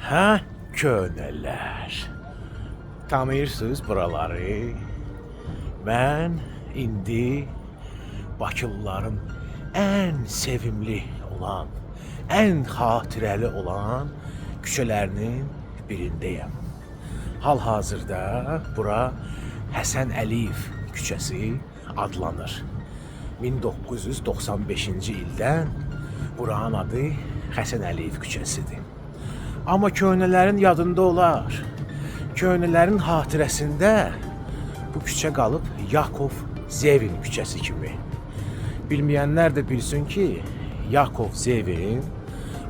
Hə, köhnələr. Tanıyırsınız buraları? Mən indi Bakılıların ən sevimli olan, ən xatirəli olan küçələrinin birindəyəm. Hal-hazırda bura Həsən Əliyev küçəsi adlanır. 1995-ci ildən buranın adı Həsən Əliyev küçəsidir. Amma köhnələrin yadında olar. Köhnələrin xatirəsində bu küçə qalıb Yakov Zevin küçəsi kimi. Bilməyənlər də bilsin ki, Yakov Zevin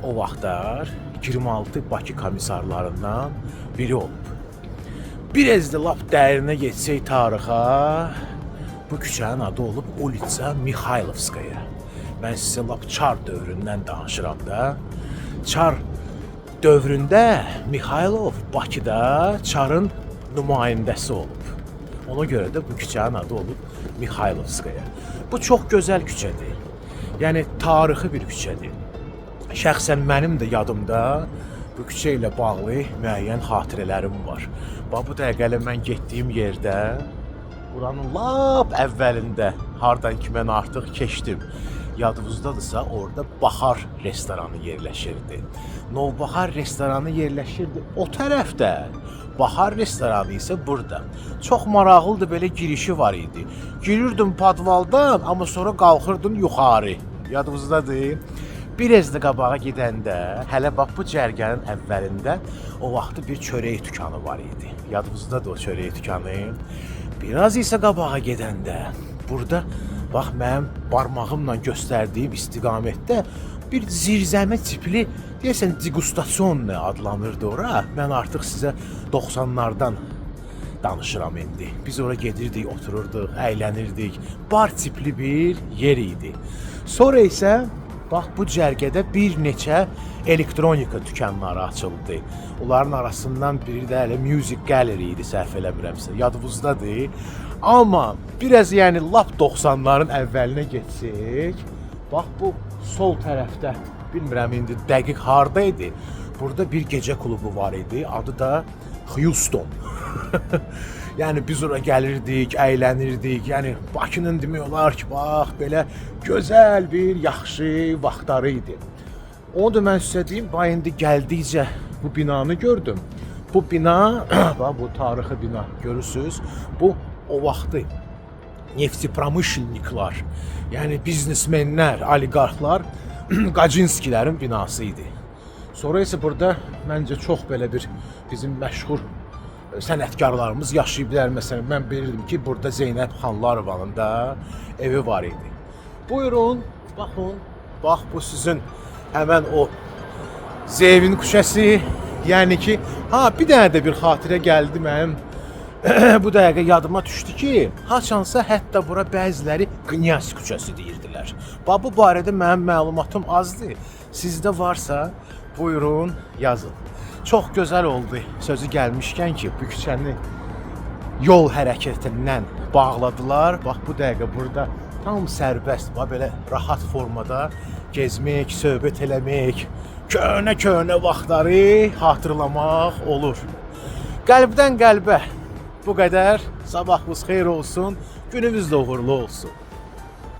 o vaxtlar 26 Bakı komissarlarından biri olub. Biraz da lap dərinə getsək tarixa, bu küçənin adı olub Ulitsa Mixaylovskaya. Mən sizə lap Çar dövründən danışıram da. Çar dövründə Mixaylov Bakıda Çarın nümayəndəsi olub. Ona görə də bu küçənin adı olub Mixaylovskaya. Bu çox gözəl küçədir. Yəni tarixi bir küçədir. Şəxsən mənim də yadımda bu küçə ilə bağlı müəyyən xatirələrim var. Bax bu dəqiqələ mən getdiyim yerdə, buranın lap əvvəlində, hardan ki mən artıq keçdim. Yadınızdadırsa orada Bahar restoranı yerləşirdi. Novbahar restoranı yerləşirdi o tərəfdə. Bahar restoranı isə burada. Çox maraqlıdır, belə girişi var idi. Girirdim podvaldan, amma sonra qalxırdın yuxarı. Yadınızdadır? Biraz da qabağa gedəndə, hələ bax bu cərgənin əvvəlində o vaxtı bir çörək dükanı var idi. Yadınızdadır o çörək dükanı. Biraz isə qabağa gedəndə, burada bax mənim barmağımla göstərdiyim istiqamətdə bir zirzəmə tipli, deyəsən degustasyon adlanırdı ora. Mən artıq sizə 90'lardan danışıram indi. Biz ora gedirdik, otururduq, əylənirdik. Bar tipli bir yer idi. Sonra isə bax bu cərgədə bir neçə elektronika dükanları açıldı. Onların arasından biri də elə Music Gallery idi, səhv eləmirəmsə. Yadınızdadır. Amma biraz yəni lap 90'ların əvvəlinə getsək, bax bu sol tərəfdə, bilmirəm indi dəqiq harda idi. Burada bir gecə klubu var idi. Adı da Houston. Yəni biz ora gəlirdik, əylənirdik. Yəni Bakının demək olar ki, bax belə gözəl bir yaxşı vaxtları idi. Onu da mən sizə deyim, bax indi gəldikcə bu binanı gördüm. Bu bina, bax bu tarixi bina görürsüz. Bu o vaxtı nefti-pramışılniklar, yəni biznesmenlər, oliqarxlar, Qacinskilərin binası idi. Sonra isə burada məncə çox belə bir bizim məşhur sənətkarlarımız yaşayıblar. Məsələn, mən bilirdim ki, burada Zeynəb Xanlarovanın da evi var idi. Buyurun, baxın, bax bu sizin həmən o Zevin küçəsi. Yəni ki, bir dənə də bir xatirə gəldi mənim. Bu dəqiqə yadıma düşdü ki, haçansa hətta bura bəziləri Knyaz küçəsi deyirdilər. Bax bu barədə mənim məlumatım azdır. Sizdə varsa, buyurun, yazın. Çox gözəl oldu sözü gəlmişkən ki, bu küçəni yol hərəkətindən bağladılar. Bax bu dəqiqə burada tam sərbəst, belə rahat formada gezmək, söhbət eləmək, köhnə vaxtları xatırlamaq olur. Qəlbdən qəlbə bu qədər. Sabahınız xeyir olsun, gününüz də uğurlu olsun.